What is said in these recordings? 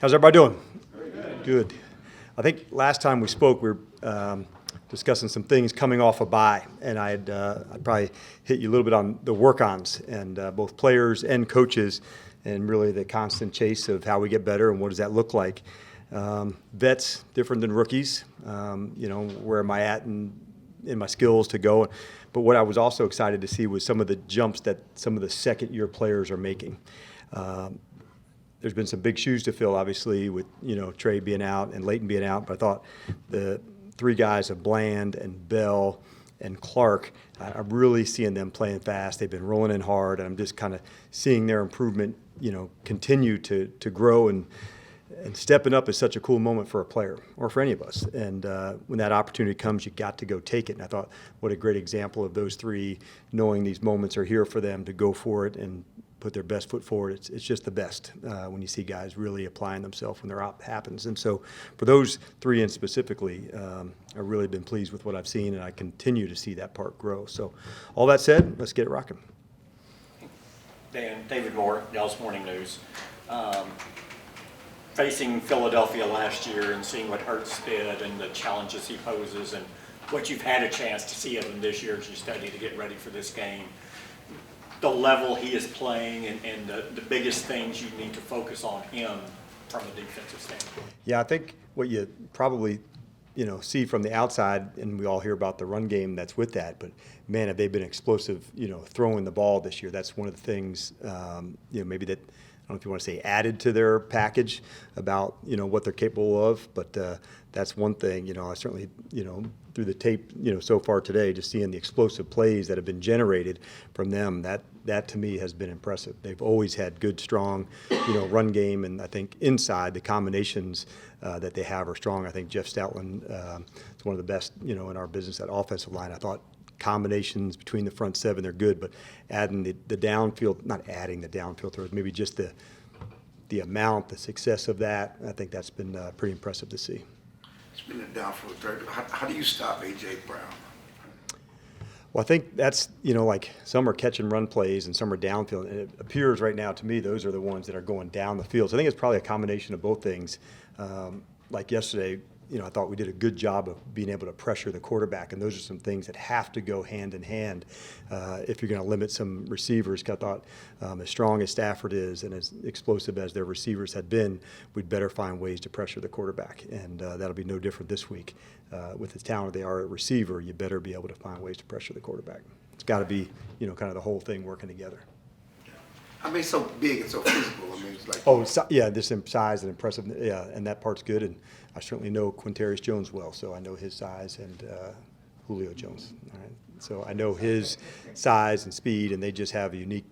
How's everybody doing? Very good. Good. I think last time we spoke, we were discussing some things coming off a bye, and I'd probably hit you a little bit on the work-ons and both players and coaches, and really the constant chase of how we get better and what does that look like. Vets different than rookies. Where am I at in my skills to go? But what I was also excited to see was some of the jumps that some of the second-year players are making. There's been some big shoes to fill, obviously, with Trey being out and Leighton being out. But I thought the three guys of Bland and Bell and Clark, I'm really seeing them playing fast. They've been rolling in hard, and I'm just kind of seeing their improvement, continue to grow. And stepping up is such a cool moment for a player or for any of us. And when that opportunity comes, you got to go take it. And I thought, what a great example of those three, knowing these moments are here for them to go for it and put their best foot forward. It's just the best when you see guys really applying themselves when their op happens. And so for those three and specifically, I've really been pleased with what I've seen, and I continue to see that part grow. So all that said, let's get it rocking. Dan, David Moore, Dallas Morning News. Facing Philadelphia last year and seeing what Hurts did and the challenges he poses and what you've had a chance to see of him this year as you study to get ready for this game, the level he is playing and the biggest things you need to focus on him from a defensive standpoint. Yeah, I think what you probably see from the outside, and we all hear about the run game that's with that, but man, have they been explosive, throwing the ball this year. That's one of the things, maybe that, I don't know if you want to say added to their package about, what they're capable of, but that's one thing. I certainly, through the tape, so far today, just seeing the explosive plays that have been generated from them, that to me has been impressive. They've always had good, strong, run game, and I think inside the combinations that they have are strong. I think Jeff Stoutland is one of the best, in our business at offensive line. I thought combinations between the front seven, they're good, but adding the downfield, not adding the downfield throws, maybe just the amount, the success of that, I think that's been pretty impressive to see. It's been a downfield threat. How do you stop A.J. Brown? Well, I think that's, like some are catch and run plays and some are downfield. And it appears right now to me those are the ones that are going down the field. So I think it's probably a combination of both things. Like yesterday, I thought we did a good job of being able to pressure the quarterback, and those are some things that have to go hand in hand if you're going to limit some receivers. I thought as strong as Stafford is and as explosive as their receivers had been, we'd better find ways to pressure the quarterback, and that'll be no different this week. With the talent they are at receiver, you better be able to find ways to pressure the quarterback. It's got to be, kind of the whole thing working together. I mean, so big and so physical. I mean, it's like this size and impressive. Yeah, and that part's good. And I certainly know Quintarius Jones well, so I know his size, and Julio Jones. All right, so I know his size and speed, and they just have a unique,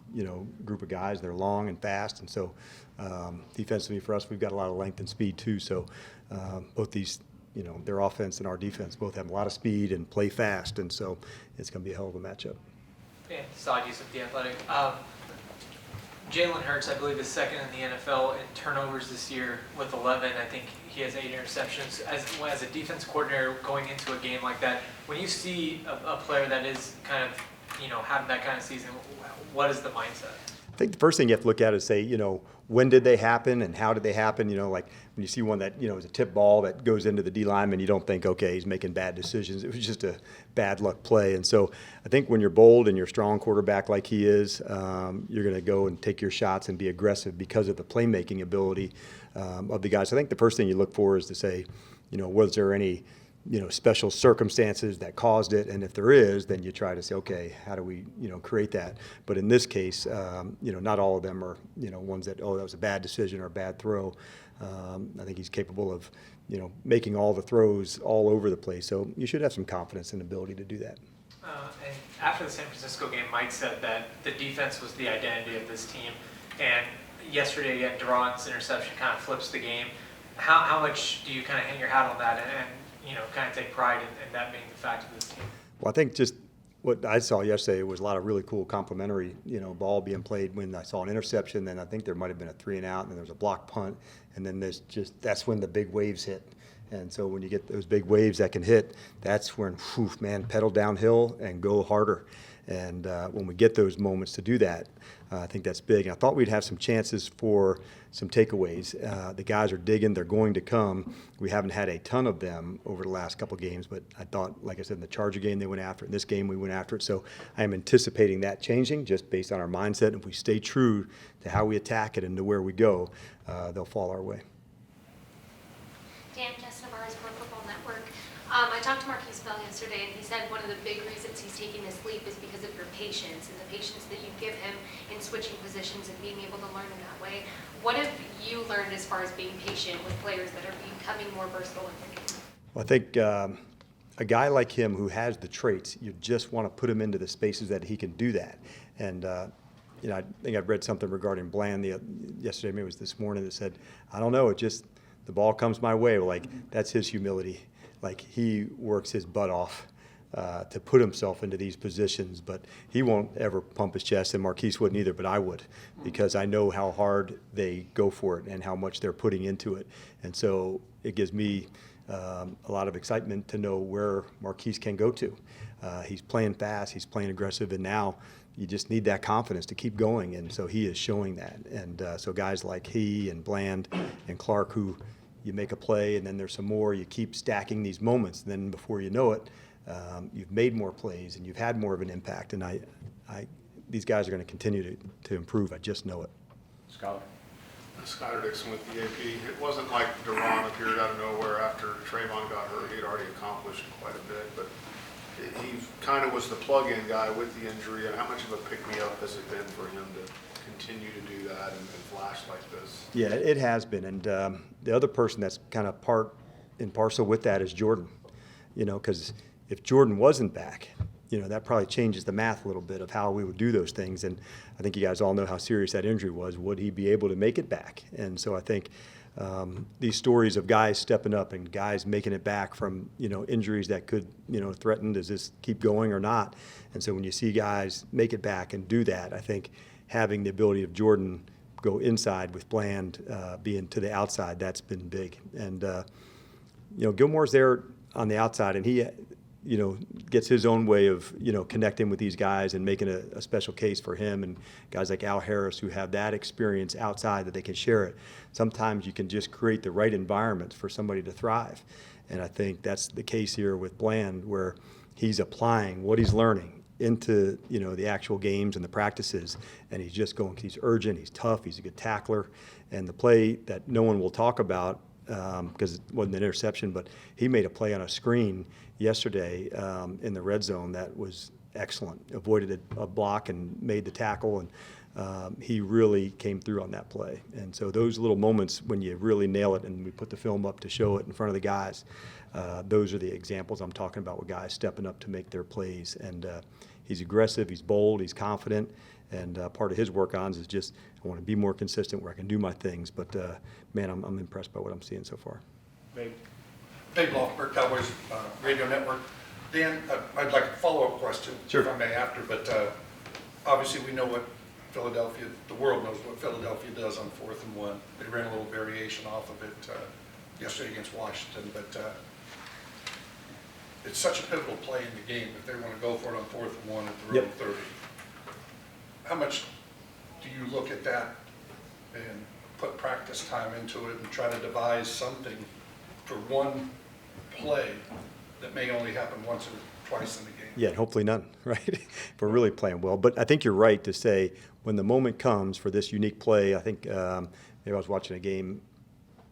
group of guys. They're long and fast, and so defensively for us, we've got a lot of length and speed too. So both these, their offense and our defense both have a lot of speed and play fast, and so it's going to be a hell of a matchup. Yeah, Saudis with The Athletic. Jalen Hurts, I believe, is second in the NFL in turnovers this year with 11. I think he has 8 interceptions. As a defense coordinator going into a game like that, when you see a player that is kind of, having that kind of season, what is the mindset? I think the first thing you have to look at is say, when did they happen and how did they happen? Like when you see one that, is a tip ball that goes into the D lineman, you don't think, okay, he's making bad decisions. It was just a bad luck play. And so I think when you're bold and you're a strong quarterback like he is, you're going to go and take your shots and be aggressive because of the playmaking ability of the guys. I think the first thing you look for is to say, was there any special circumstances that caused it, and if there is, then you try to say, okay, how do we, create that? But in this case, not all of them are, ones that, that was a bad decision or a bad throw. I think he's capable of, making all the throws all over the place. So you should have some confidence in the ability to do that. And after the San Francisco game, Mike said that the defense was the identity of this team, and yesterday, again, Duran's interception kind of flips the game. How much do you kind of hang your hat on that and kind of take pride in that being the fact of this team? Well, I think just what I saw yesterday was a lot of really cool complimentary, ball being played when I saw an interception. Then I think there might have been a 3-and-out, and then there was a block punt, and then that's when the big waves hit. And so when you get those big waves that can hit, that's when, pedal downhill and go harder. And when we get those moments to do that, I think that's big. And I thought we'd have some chances for some takeaways. The guys are digging. They're going to come. We haven't had a ton of them over the last couple games, but I thought, like I said, in the Charger game, they went after it. In this game, we went after it. So I am anticipating that changing just based on our mindset. If we stay true to how we attack it and to where we go, they'll fall our way. Dan, Justin Navarro's Pro Football Network. I talked to Marquise Bell yesterday, and he said one of the big reasons he's taking this leap is because of your patience and the patience that you give him in switching positions and being able to learn in that way. What have you learned as far as being patient with players that are becoming more versatile in their game? Well, I think a guy like him who has the traits, you just want to put him into the spaces that he can do that. And you know, I think I've read something regarding Bland yesterday, maybe it was this morning, that said, I don't know, it just, the ball comes my way. Like, that's his humility. Like, he works his butt off to put himself into these positions, but he won't ever pump his chest, and Marquise wouldn't either, but I would, because I know how hard they go for it and how much they're putting into it. And so it gives me a lot of excitement to know where Marquise can go to. He's playing fast, he's playing aggressive, and now you just need that confidence to keep going, and so he is showing that. And so guys like he and Bland and Clark, who you make a play and then there's some more, you keep stacking these moments, and then before you know it, you've made more plays and you've had more of an impact. And these guys are going to continue to improve. I just know it. Scholar. Skyler Dixon with the AP. It wasn't like Duran appeared out of nowhere after Trayvon got hurt. He had already accomplished quite a bit, but he kind of was the plug-in guy with the injury. And how much of a pick-me-up has it been for him to continue to do that and flash like this? Yeah, it has been. And the other person that's kind of part and parcel with that is Jordan. You know, because if Jordan wasn't back, you know, that probably changes the math a little bit of how we would do those things. And I think you guys all know how serious that injury was. Would he be able to make it back? And so I think these stories of guys stepping up and guys making it back from, you know, injuries that could, you know, threaten, does this keep going or not? And so when you see guys make it back and do that, I think having the ability of Jordan go inside with Bland being to the outside, that's been big. And, you know, Gilmore's there on the outside, and he, you know, gets his own way of, you know, connecting with these guys and making a special case for him, and guys like Al Harris who have that experience outside that they can share it. Sometimes you can just create the right environment for somebody to thrive. And I think that's the case here with Bland, where he's applying what he's learning into, you know, the actual games and the practices, and he's just going, he's urgent, he's tough, he's a good tackler. And the play that no one will talk about, because it wasn't an interception, but he made a play on a screen yesterday in the red zone that was excellent. Avoided a block and made the tackle, and he really came through on that play. And so those little moments when you really nail it, and we put the film up to show it in front of the guys, those are the examples I'm talking about with guys stepping up to make their plays. And he's aggressive, he's bold, he's confident, and part of his work-ons is just, I want to be more consistent where I can do my things. But, man, I'm impressed by what I'm seeing so far. Dave Lofberg, Cowboys Radio Network. Dan, I'd like a follow-up question, Sure. if I may, after, but obviously we know what Philadelphia, the world knows what Philadelphia does on 4th and 1. They ran a little variation off of it yesterday against Washington, but it's such a pivotal play in the game if they want to go for it on 4th and 1 at the road 30. How much do you look at that and put practice time into it and try to devise something for one play that may only happen once or twice in the game? Yeah, and hopefully none, right? If we're really playing well. But I think you're right to say when the moment comes for this unique play, I think maybe I was watching a game,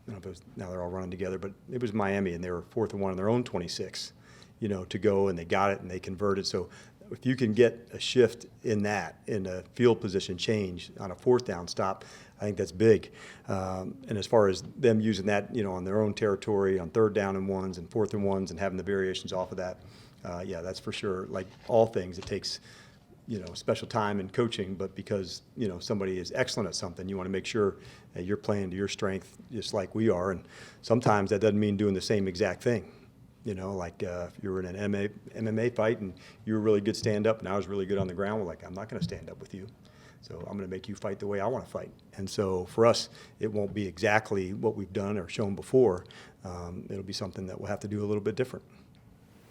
I don't know if it was, now they're all running together, but it was Miami, and they were 4th and 1 on their own 26, you know, to go, and they got it and they converted. So if you can get a shift in that, in a field position change on a 4th down stop, I think that's big. And as far as them using that, you know, on their own territory, on 3rd down and 1s and 4th and 1s, and having the variations off of that, yeah, that's for sure. Like all things, it takes, you know, special time and coaching, but because, you know, somebody is excellent at something, you want to make sure that you're playing to your strength just like we are. And sometimes that doesn't mean doing the same exact thing. You know, like if you were in an MMA fight and you were really good stand-up and I was really good on the ground, we're like, I'm not going to stand up with you. So I'm going to make you fight the way I want to fight. And so for us, it won't be exactly what we've done or shown before. It'll be something that we'll have to do a little bit different.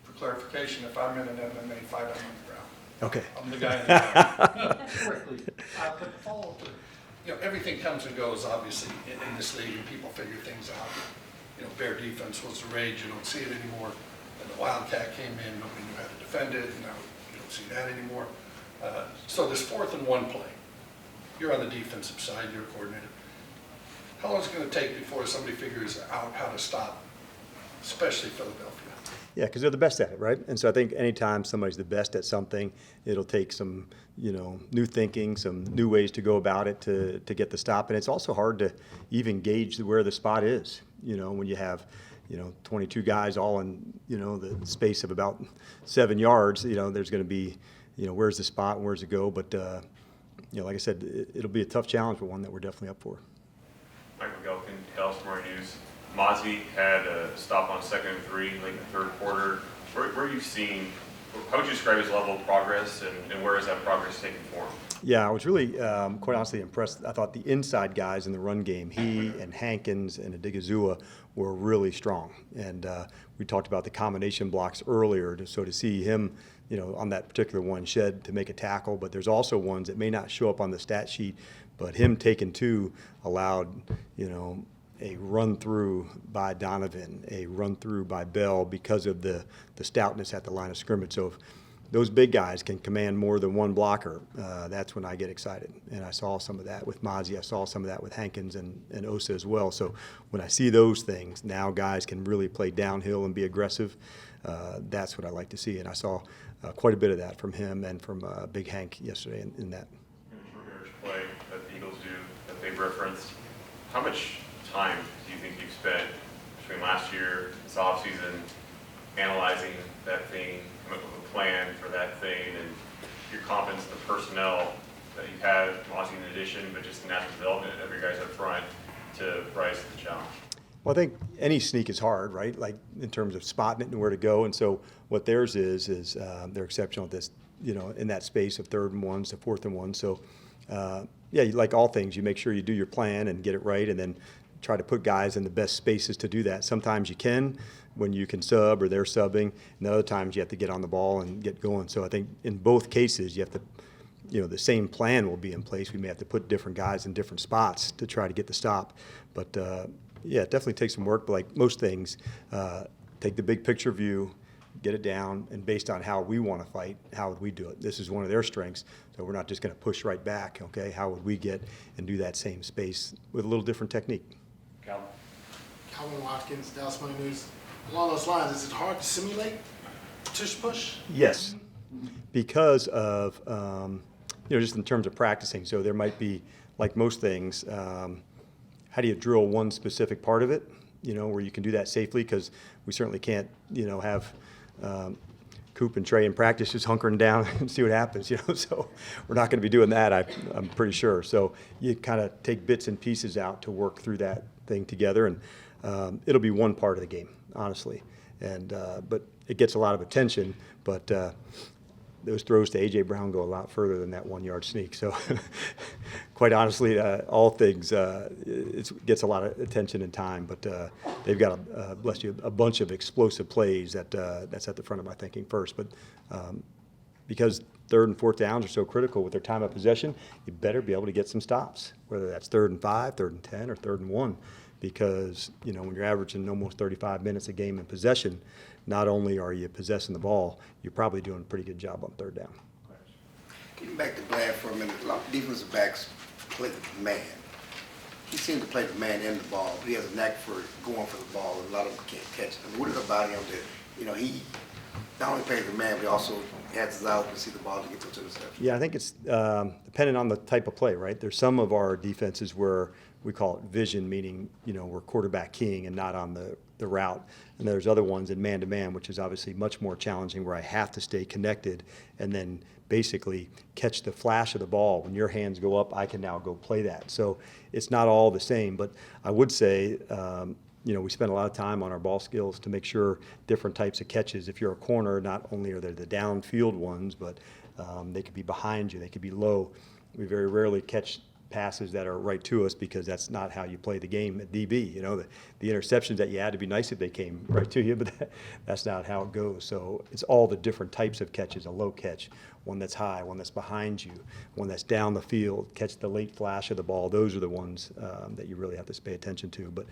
For clarification, if I'm in an MMA fight, I'm on the ground. Okay. I'm the guy in the back. But follow through. You know, everything comes and goes, obviously, in this league, and people figure things out. You know, bear defense was the rage, you don't see it anymore. And the Wildcat came in, nobody knew how to defend it, and now you don't see that anymore. So this 4th and 1 play, you're on the defensive side, you're a coordinator. How long is it going to take before somebody figures out how to stop, especially Philadelphia? Yeah, because they're the best at it, right? And so I think anytime somebody's the best at something, it'll take some, new thinking, some new ways to go about it to get the stop. And it's also hard to even gauge where the spot is, when you have, 22 guys all in, the space of about 7 yards, there's going to be, where's the spot and where's it go? But, like I said, it'll be a tough challenge, but one that we're definitely up for. Michael Gelkin, Dallas Morning News. Mazi had a stop on 2nd and 3 late in the 3rd quarter. Where are you seeing, how would you describe his level of progress, and where is that progress taking form? Yeah, I was really, quite honestly, impressed. I thought the inside guys in the run game, he and Hankins and Adigizua, were really strong. And we talked about the combination blocks earlier, so to see him, on that particular one shed to make a tackle, but there's also ones that may not show up on the stat sheet, but him taking 2 allowed, a run through by Donovan, a run through by Bell because of the stoutness at the line of scrimmage. So if those big guys can command more than one blocker, that's when I get excited. And I saw some of that with Mazi. I saw some of that with Hankins and Osa as well. So when I see those things, now guys can really play downhill and be aggressive. That's what I like to see. And I saw quite a bit of that from him and from Big Hank yesterday in that. In the short yardage play that the Eagles do, that they've referenced, how much time do you think you've spent between last year, this offseason, analyzing that thing, coming up with a plan for that thing, and your confidence in the personnel that you have, Mazi in addition, but just the natural development of your guys up front to rise to the challenge? Well, I think any sneak is hard, right? Like in terms of spotting it and where to go. And so what theirs is they're exceptional at this, in that space of 3rd and 1s to 4th and 1. So, yeah, like all things, you make sure you do your plan and get it right, and then try to put guys in the best spaces to do that. Sometimes you can when you can sub or they're subbing, and other times you have to get on the ball and get going. So I think in both cases you have to, the same plan will be in place. We may have to put different guys in different spots to try to get the stop. But, yeah, it definitely takes some work. But like most things, take the big picture view, get it down, and based on how we want to fight, how would we do it? This is one of their strengths, so we're not just going to push right back, okay? How would we get and do that same space with a little different technique? Calvin Watkins, Dallas Morning News. Along those lines, is it hard to simulate tush push? Yes, because of, just in terms of practicing. So there might be, like most things, how do you drill one specific part of it, where you can do that safely? Because we certainly can't, have Coop and Trey in practice just hunkering down and see what happens, So we're not going to be doing that, I'm pretty sure. So you kind of take bits and pieces out to work through that thing together, and it'll be one part of the game, honestly. And but it gets a lot of attention, but those throws to A.J. Brown go a lot further than that 1 yard sneak. So quite honestly, all things, it gets a lot of attention and time, but they've got, bless you, a bunch of explosive plays that's at the front of my thinking first. But because 3rd and 4th downs are so critical with their time of possession, you better be able to get some stops, whether that's 3rd and 5, 3rd and 10, or 3rd and 1. Because, when you're averaging almost 35 minutes a game in possession, not only are you possessing the ball, you're probably doing a pretty good job on 3rd down. Getting back to Glad for a minute, a lot of defensive backs play the man. He seems to play the man in the ball, but he has a knack for going for the ball, and a lot of them can't catch it. And what is it about him that, he not only plays the man, but he also has his out to see the ball to get those interceptions? Yeah, I think it's dependent on the type of play, right? There's some of our defenses where we call it vision, meaning, we're quarterback keying and not on the route. And there's other ones in man-to-man, which is obviously much more challenging, where I have to stay connected and then basically catch the flash of the ball. When your hands go up, I can now go play that. So it's not all the same, but I would say, we spend a lot of time on our ball skills to make sure different types of catches. If you're a corner, not only are there the downfield ones, but they could be behind you, they could be low. We very rarely catch passes that are right to us because that's not how you play the game at DB. You know, the interceptions that you had to be nice if they came right to you, but that's not how it goes. So it's all the different types of catches: a low catch, one that's high, one that's behind you, one that's down the field, catch the late flash of the ball. Those are the ones that you really have to pay attention to. But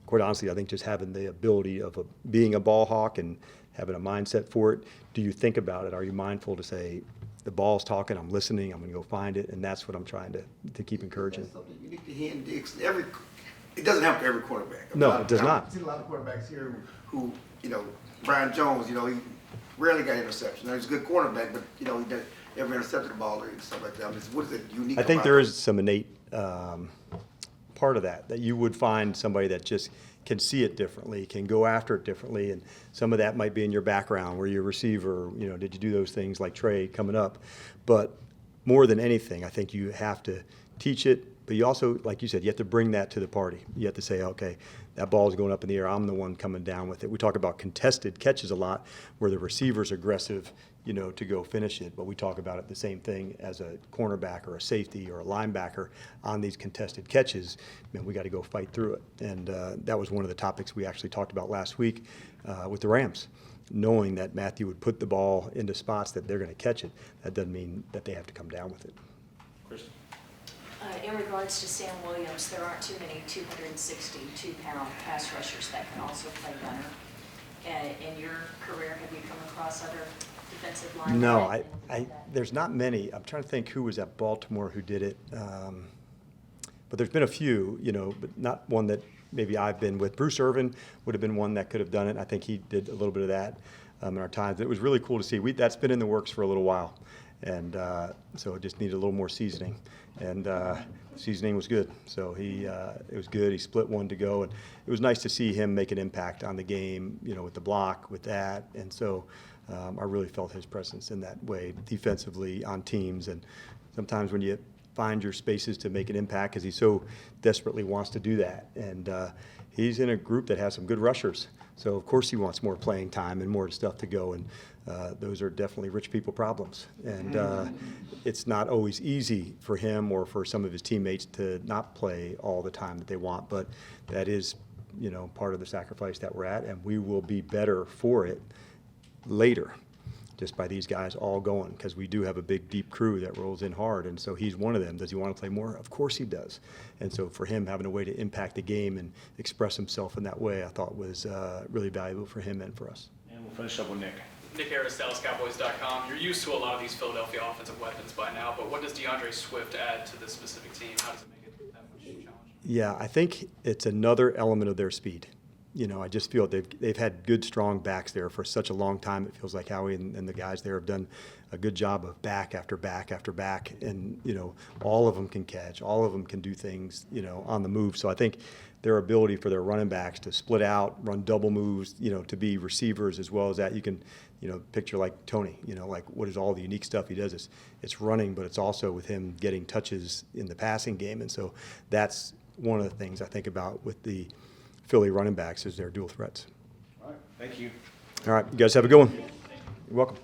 quite honestly, I think just having the ability of being a ball hawk and having a mindset for it. Do you think about it? Are you mindful to say, the ball's talking, I'm listening, I'm going to go find it, and that's what I'm trying to keep encouraging. That's something unique to him, Dix. It doesn't happen to every quarterback. No, it does not. I've seen a lot of quarterbacks here who, Brian Jones, he rarely got interception. Now, he's a good quarterback, but, he never intercepted the ball or stuff like that. I mean, what is it unique I think about there him? is some innate part of that you would find somebody that just can see it differently, can go after it differently, and some of that might be in your background where you're a receiver, did you do those things like Trey coming up? But more than anything, I think you have to teach it, but you also, like you said, you have to bring that to the party. You have to say, okay, that ball's going up in the air, I'm the one coming down with it. We talk about contested catches a lot where the receiver's aggressive, to go finish it, but we talk about it the same thing as a cornerback or a safety or a linebacker on these contested catches. Man, we got to go fight through it. And that was one of the topics we actually talked about last week with the Rams. Knowing that Matthew would put the ball into spots that they're going to catch it, that doesn't mean that they have to come down with it. Kristen? In regards to Sam Williams, there aren't too many 262-pound pass rushers that can also play gunner. In your career, have you come across other defensive linemen? No, there's not many. I'm trying to think who was at Baltimore who did it. But there's been a few, but not one that maybe I've been with. Bruce Irvin would have been one that could have done it. I think he did a little bit of that in our times. It was really cool to see. That's been in the works for a little while. And so it just needed a little more seasoning. And seasoning was good. So it was good. He split one to go. And it was nice to see him make an impact on the game, with the block, with that. And so I really felt his presence in that way, defensively on teams. And sometimes when you find your spaces to make an impact, because he so desperately wants to do that. And he's in a group that has some good rushers. So, of course, he wants more playing time and more stuff to go. And those are definitely rich people problems. And it's not always easy for him or for some of his teammates to not play all the time that they want. But that is, part of the sacrifice that we're at. And we will be better for it later, just by these guys all going, because we do have a big, deep crew that rolls in hard, and so he's one of them. Does he want to play more? Of course he does. And so for him, having a way to impact the game and express himself in that way, I thought was really valuable for him and for us. And we'll finish up with Nick. Nick Harris, DallasCowboys.com. You're used to a lot of these Philadelphia offensive weapons by now, but what does DeAndre Swift add to this specific team? How does it make it that much challenging? Yeah, I think it's another element of their speed. I just feel they've had good, strong backs there for such a long time. It feels like Howie and the guys there have done a good job of back after back after back. And, all of them can catch. All of them can do things, on the move. So I think their ability for their running backs to split out, run double moves, to be receivers as well as that. You can, picture like Tony, like what is all the unique stuff he does. It's running, but it's also with him getting touches in the passing game. And so that's one of the things I think about with the Philly running backs is their dual threats. All right, thank you. All right, you guys have a good one. You're welcome.